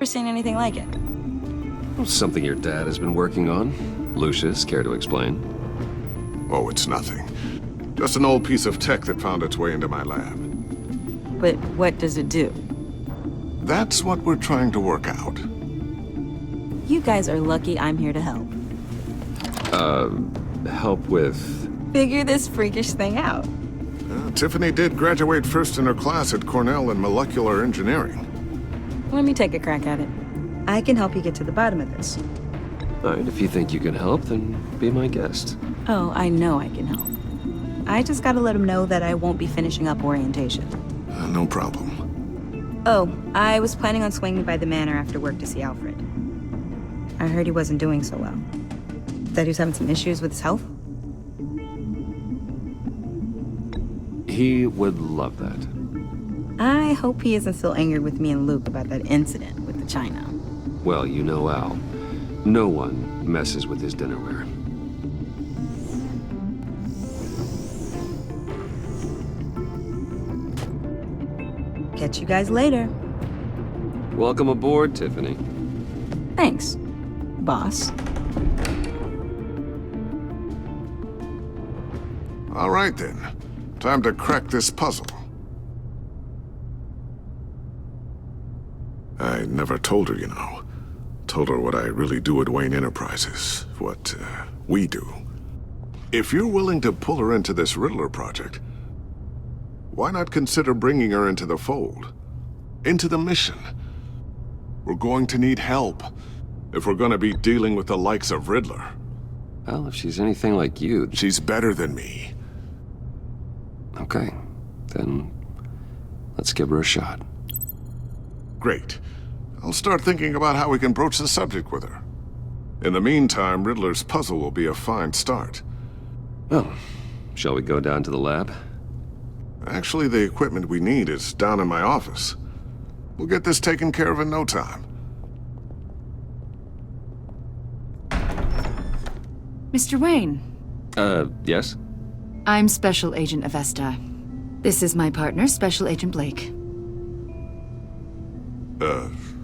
Never seen anything like it. Something your dad has been working on. Lucius, care to explain? Oh, it's nothing. Just an old piece of tech that found its way into my lab. But what does it do? That's what we're trying to work out. You guys are lucky I'm here to help. Help with... Figure this freakish thing out. Tiffany did graduate first in her class at Cornell in molecular engineering. Let me take a crack at it. I can help you get to the bottom of this. All right, if you think you can help, then be my guest. Oh, I know I can help. I just gotta let him know that I won't be finishing up orientation. No problem. Oh, I was planning on swinging by the manor after work to see Alfred. I heard he wasn't doing so well. That he was having some issues with his health? He would love that. I hope he isn't still angry with me and Luke about that incident with the china. Well, you know Al. No one messes with his dinnerware. Catch you guys later. Welcome aboard, Tiffany. Thanks, boss. All right, then. Time to crack this puzzle. I never told her, you know. Told her what I really do at Wayne Enterprises. What, we do. If you're willing to pull her into this Riddler project, why not consider bringing her into the fold? Into the mission? We're going to need help if we're going to be dealing with the likes of Riddler. Well, if she's anything like you... She's better than me. Okay, then let's give her a shot. Great. I'll start thinking about how we can broach the subject with her. In the meantime, Riddler's puzzle will be a fine start. Well, shall we go down to the lab? Actually, the equipment we need is down in my office. We'll get this taken care of in no time. Mr. Wayne. Yes? I'm Special Agent Avesta. This is my partner, Special Agent Blake.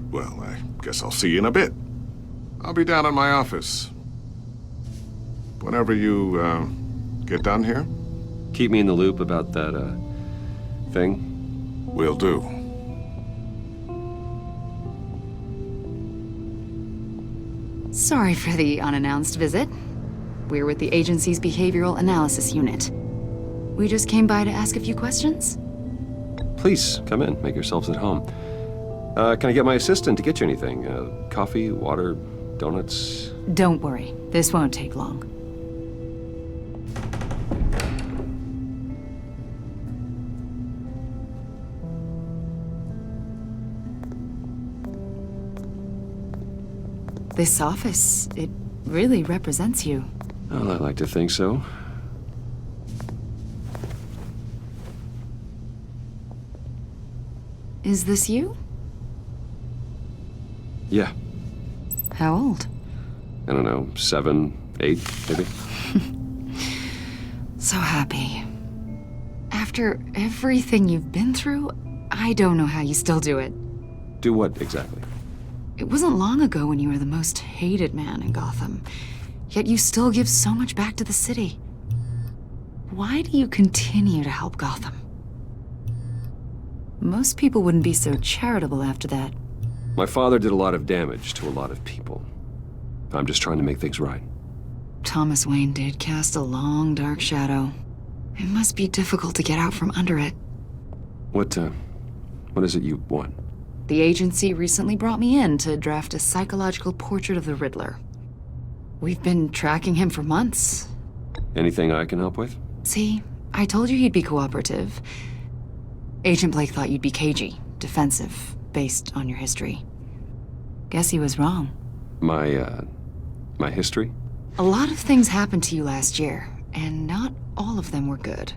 Well, I guess I'll see you in a bit. I'll be down in my office. Whenever you, get done here? Keep me in the loop about that, thing. Will do. Sorry for the unannounced visit. We're with the agency's Behavioral Analysis Unit. We just came by to ask a few questions. Please, come in. Make yourselves at home. Can I get my assistant to get you anything? Coffee, water, donuts? Don't worry, this won't take long. This office, it really represents you. Well, I like to think so. Is this you? Yeah. How old? I don't know, 7, 8, maybe? So happy. After everything you've been through, I don't know how you still do it. Do what, exactly? It wasn't long ago when you were the most hated man in Gotham, yet you still give so much back to the city. Why do you continue to help Gotham? Most people wouldn't be so charitable after that. My father did a lot of damage to a lot of people. I'm just trying to make things right. Thomas Wayne did cast a long, dark shadow. It must be difficult to get out from under it. What is it you want? The agency recently brought me in to draft a psychological portrait of the Riddler. We've been tracking him for months. Anything I can help with? See, I told you he'd be cooperative. Agent Blake thought you'd be cagey, defensive, based on your history. Guess he was wrong. My history? A lot of things happened to you last year, and not all of them were good.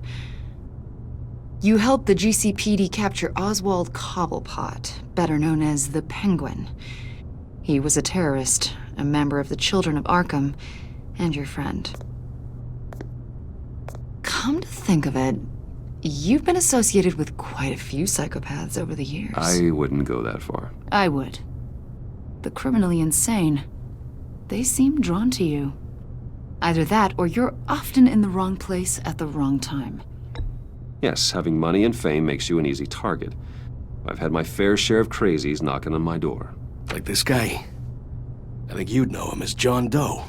You helped the GCPD capture Oswald Cobblepot, better known as the Penguin. He was a terrorist, a member of the Children of Arkham, and your friend. Come to think of it, you've been associated with quite a few psychopaths over the years. I wouldn't go that far. I would. the criminally insane. They seem drawn to you. Either that, or you're often in the wrong place at the wrong time. Yes, having money and fame makes you an easy target. I've had my fair share of crazies knocking on my door. Like this guy. I think you'd know him as John Doe.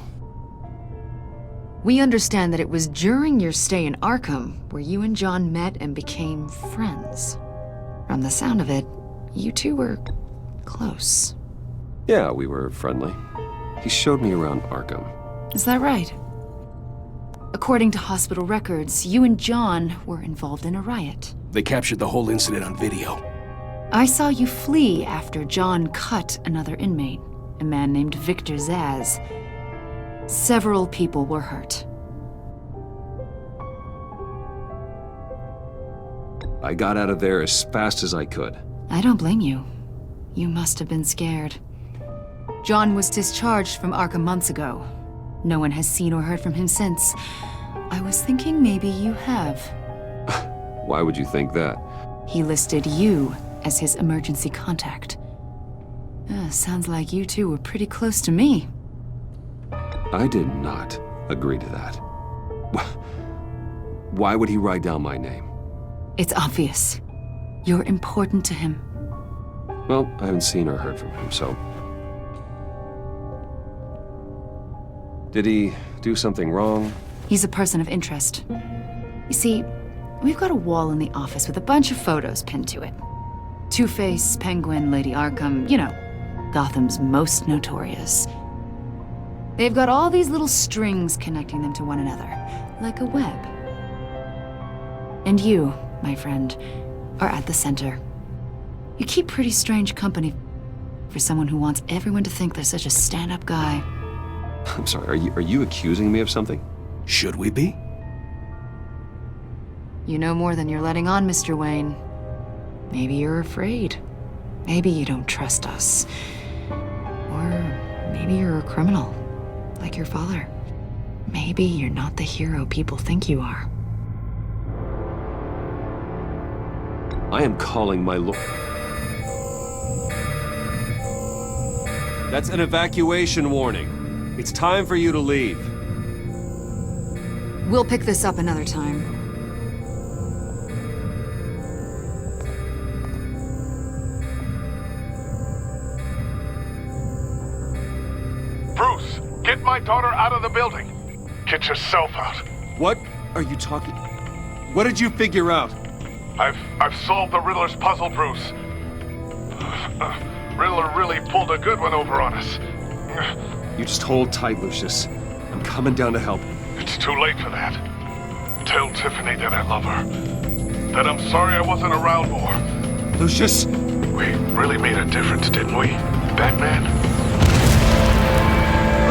We understand that it was during your stay in Arkham where you and John met and became friends. From the sound of it, you two were close. Yeah, we were friendly. He showed me around Arkham. Is that right? According to hospital records, you and John were involved in a riot. They captured the whole incident on video. I saw you flee after John cut another inmate, a man named Victor Zaz. Several people were hurt. I got out of there as fast as I could. I don't blame you. You must have been scared. John was discharged from Arkham months ago. No one has seen or heard from him since. I was thinking maybe you have. Why would you think that? He listed you as his emergency contact. Sounds like you two were pretty close to me. I did not agree to that. Why would he write down my name? It's obvious. You're important to him. Well, I haven't seen or heard from him, so... Did he do something wrong? He's a person of interest. You see, we've got a wall in the office with a bunch of photos pinned to it. Two-Face, Penguin, Lady Arkham, you know, Gotham's most notorious. They've got all these little strings connecting them to one another, like a web. And you, my friend, are at the center. You keep pretty strange company for someone who wants everyone to think they're such a stand-up guy. I'm sorry, are you accusing me of something? Should we be? You know more than you're letting on, Mr. Wayne. Maybe you're afraid. Maybe you don't trust us. Or maybe you're a criminal, like your father. Maybe you're not the hero people think you are. I am calling my lord. That's an evacuation warning. It's time for you to leave. We'll pick this up another time. Bruce, get my daughter out of the building. Get yourself out. What are you talking? What did you figure out? I've solved the Riddler's puzzle, Bruce. Riddler really pulled a good one over on us. You just hold tight, Lucius. I'm coming down to help. It's too late for that. Tell Tiffany that I love her. That I'm sorry I wasn't around more. Lucius! We really made a difference, didn't we, Batman?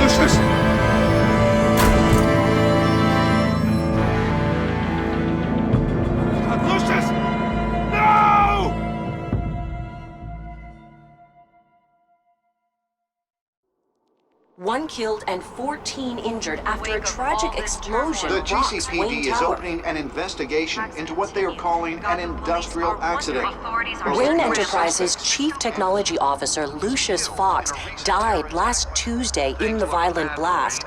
Lucius! Lucius! No! One killed and 14 injured after a tragic explosion The rocks Wayne GCPD is Tower. opening an investigation into what they are calling an industrial accident. Wayne Enterprises' chief technology officer, Lucius Fox, died last Tuesday in the violent blast.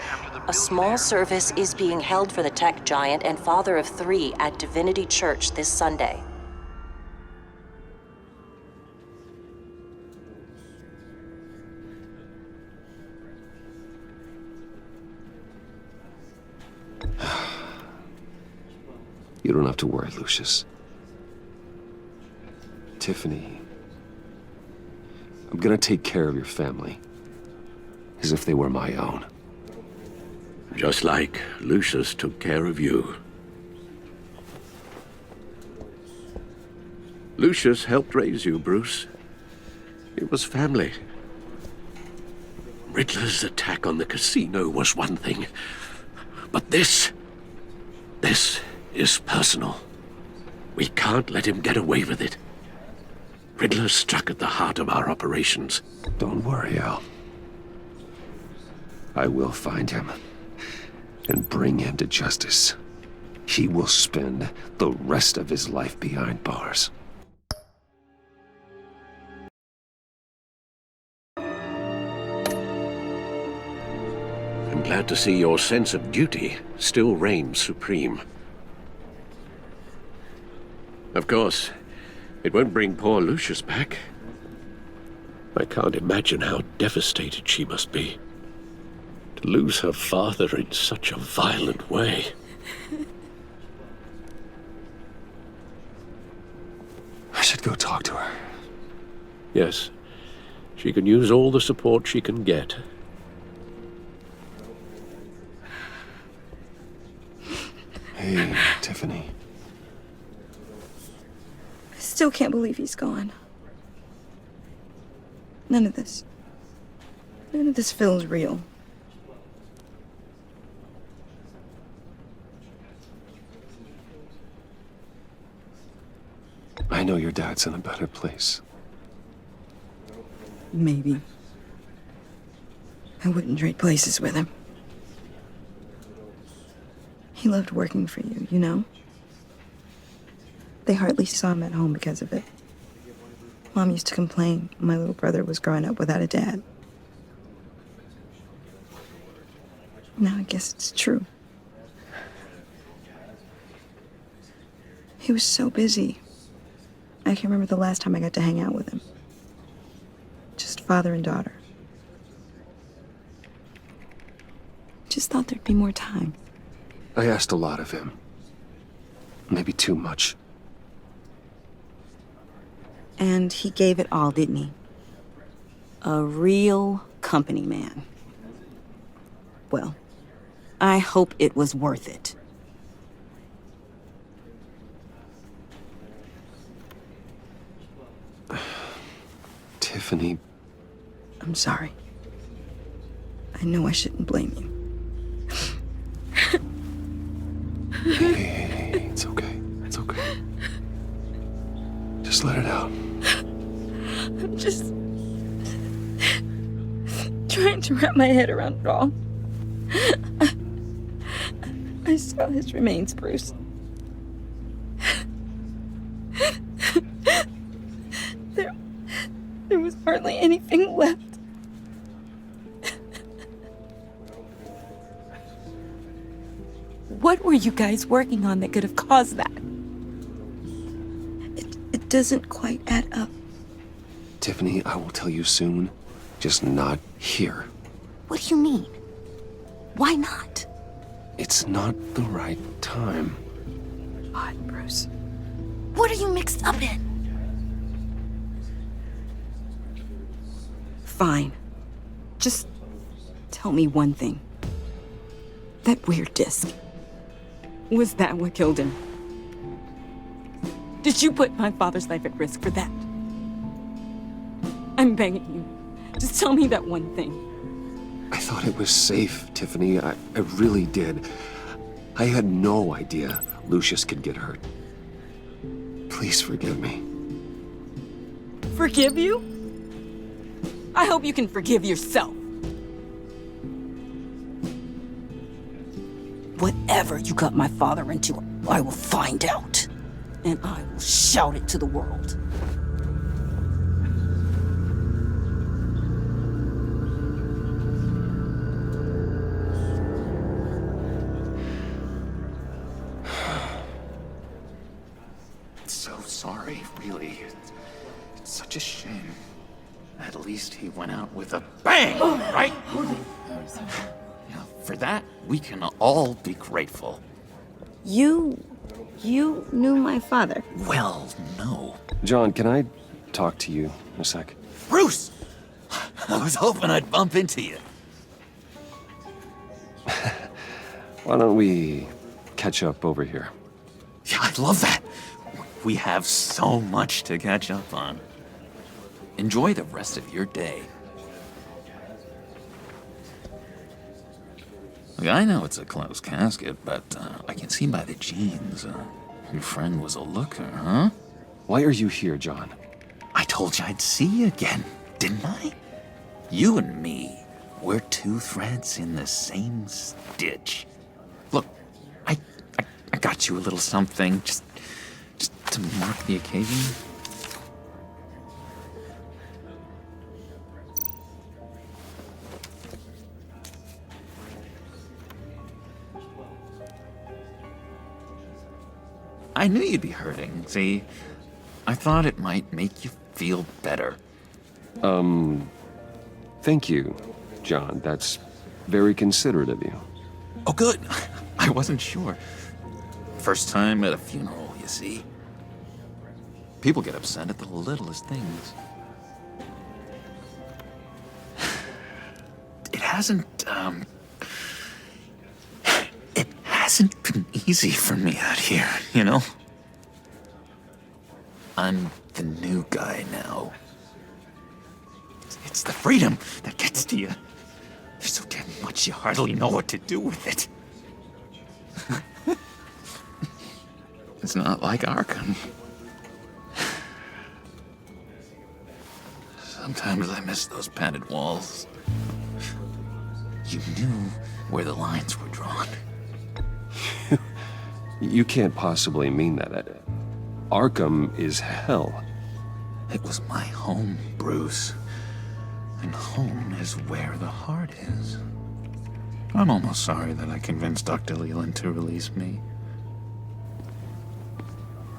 A small service is being held for the tech giant and father of 3 at Divinity Church this Sunday. You don't have to worry, Lucius. Tiffany, I'm gonna take care of your family as if they were my own. Just like Lucius took care of you. Lucius helped raise you, Bruce. It was family. Riddler's attack on the casino was one thing, but this is personal. We can't let him get away with it. Riddler struck at the heart of our operations. Don't worry, Al. I will find him and bring him to justice. He will spend the rest of his life behind bars. I'm glad to see your sense of duty still reigns supreme. Of course, it won't bring poor Lucius back. I can't imagine how devastated she must be. To lose her father in such a violent way. I should go talk to her. Yes, she can use all the support she can get. Hey, Tiffany. I still can't believe he's gone. None of this feels real. I know your dad's in a better place. Maybe. I wouldn't trade places with him. He loved working for you, you know? They hardly saw him at home because of it. Mom used to complain my little brother was growing up without a dad. Now I guess it's true. He was so busy. I can't remember the last time I got to hang out with him. Just father and daughter. Just thought there'd be more time. I asked a lot of him. Maybe too much. And he gave it all, didn't he? A real company man. Well, I hope it was worth it. Tiffany. I'm sorry. I know I shouldn't blame you. Hey, it's okay. It's okay. Just let it out. I'm just trying to wrap my head around it all. I saw his remains, Bruce. There was hardly anything left. What were you guys working on that could have caused that? It doesn't quite add up. Tiffany, I will tell you soon. Just not here. What do you mean? Why not? It's not the right time. God, Bruce. What are you mixed up in? Fine. Just tell me one thing. That weird disc. Was that what killed him? Did you put my father's life at risk for that? I'm begging you. Just tell me that one thing. I thought it was safe, Tiffany. I really did. I had no idea Lucius could get hurt. Please forgive me. Forgive you? I hope you can forgive yourself. Whatever you got my father into, I will find out. And I will shout it to the world. So sorry, really. It's such a shame. At least he went out with a bang, right? Yeah, for that, we can all be grateful. You knew my father. Well, no. John, can I talk to you a sec? Bruce! I was hoping I'd bump into you. Why don't we catch up over here? Yeah, I'd love that. We have so much to catch up on. Enjoy the rest of your day. Look, I know it's a closed casket, but I can see by the jeans. Your friend was a looker, huh? Why are you here, John? I told you I'd see you again, didn't I? You and me, we're two threads in the same stitch. Look, I got you a little something, just to mark the occasion. I knew you'd be hurting, see? I thought it might make you feel better. Thank you, John. That's very considerate of you. Oh, good. I wasn't sure. First time at a funeral, you see. People get upset at the littlest things. It hasn't been easy for me out here, you know? I'm the new guy now. It's the freedom that gets to you. There's so damn much you hardly know what to do with it. It's not like Arkham. Sometimes I miss those padded walls. You knew where the lines were drawn. You can't possibly mean that. Arkham is hell. It was my home, Bruce. And home is where the heart is. I'm almost sorry that I convinced Dr. Leland to release me.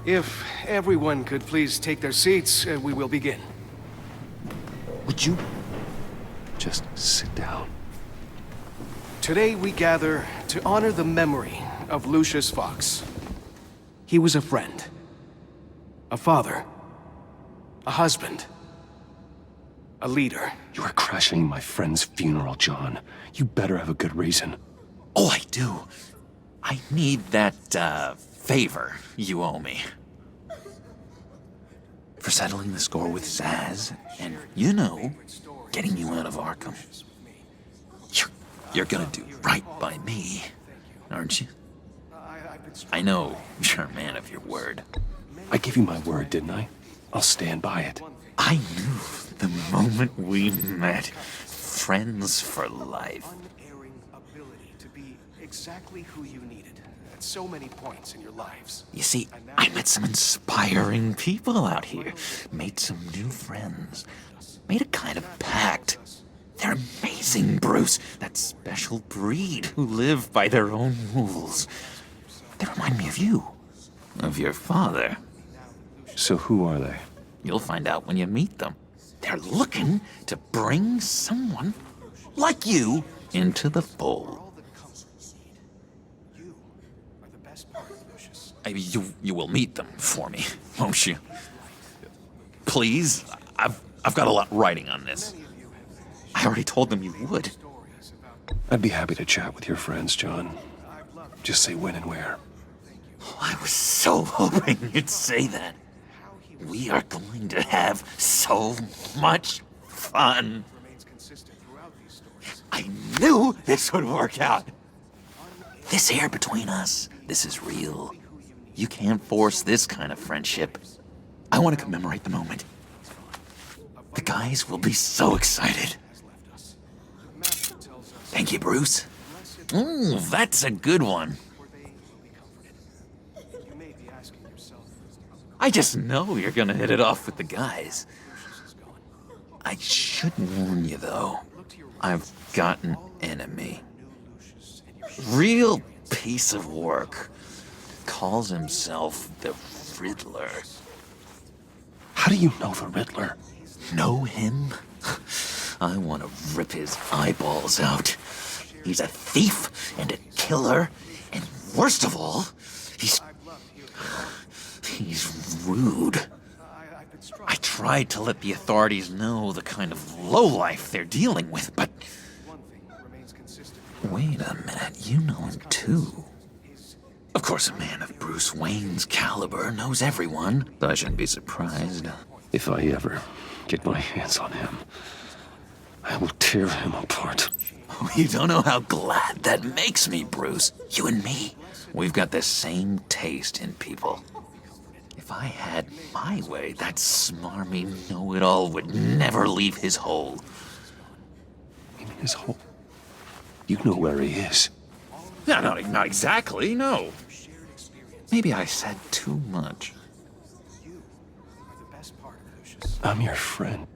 If everyone could please take their seats, we will begin. Would you just sit down? Today we gather to honor the memory of Lucius Fox. He was a friend, a father, a husband, a leader. You are crashing my friend's funeral, John. You better have a good reason. Oh, I do. I need that, favor you owe me. For settling the score with Zaz, and, you know, getting you out of Arkham. You're gonna do right by me, aren't you? I know you're a man of your word. I gave you my word, didn't I? I'll stand by it. I knew the moment we met. Friends for life. Unerring ability to be exactly who you needed at so many points in your lives. You see, I met some inspiring people out here. Made some new friends. Made a kind of pact. They're amazing, Bruce. That special breed who live by their own rules. They remind me of you. Of your father. So who are they? You'll find out when you meet them. They're looking to bring someone like you into the fold. You are the best part of Lucius. You will meet them for me, won't you? Please, I've got a lot writing on this. I already told them you would. I'd be happy to chat with your friends, John. Just say when and where. Oh, I was so hoping you'd say that. We are going to have so much fun. I knew this would work out. This air between us, this is real. You can't force this kind of friendship. I want to commemorate the moment. The guys will be so excited. Thank you, Bruce. Ooh, that's a good one. I just know you're gonna hit it off with the guys. I should warn you, though. I've got an enemy. Real piece of work. Calls himself the Riddler. How do you know the Riddler? Know him? I want to rip his eyeballs out. He's a thief and a killer, and worst of all, he's rude. I tried to let the authorities know the kind of lowlife they're dealing with, but... Wait a minute, you know him too. Of course, a man of Bruce Wayne's caliber knows everyone, so I shouldn't be surprised. If I ever get my hands on him, I will tear him apart. You don't know how glad that makes me, Bruce. You and me, we've got the same taste in people. If I had my way, that smarmy know-it-all would never leave his hole. In his hole? You know where he is. No, not exactly, no. Maybe I said too much. I'm your friend.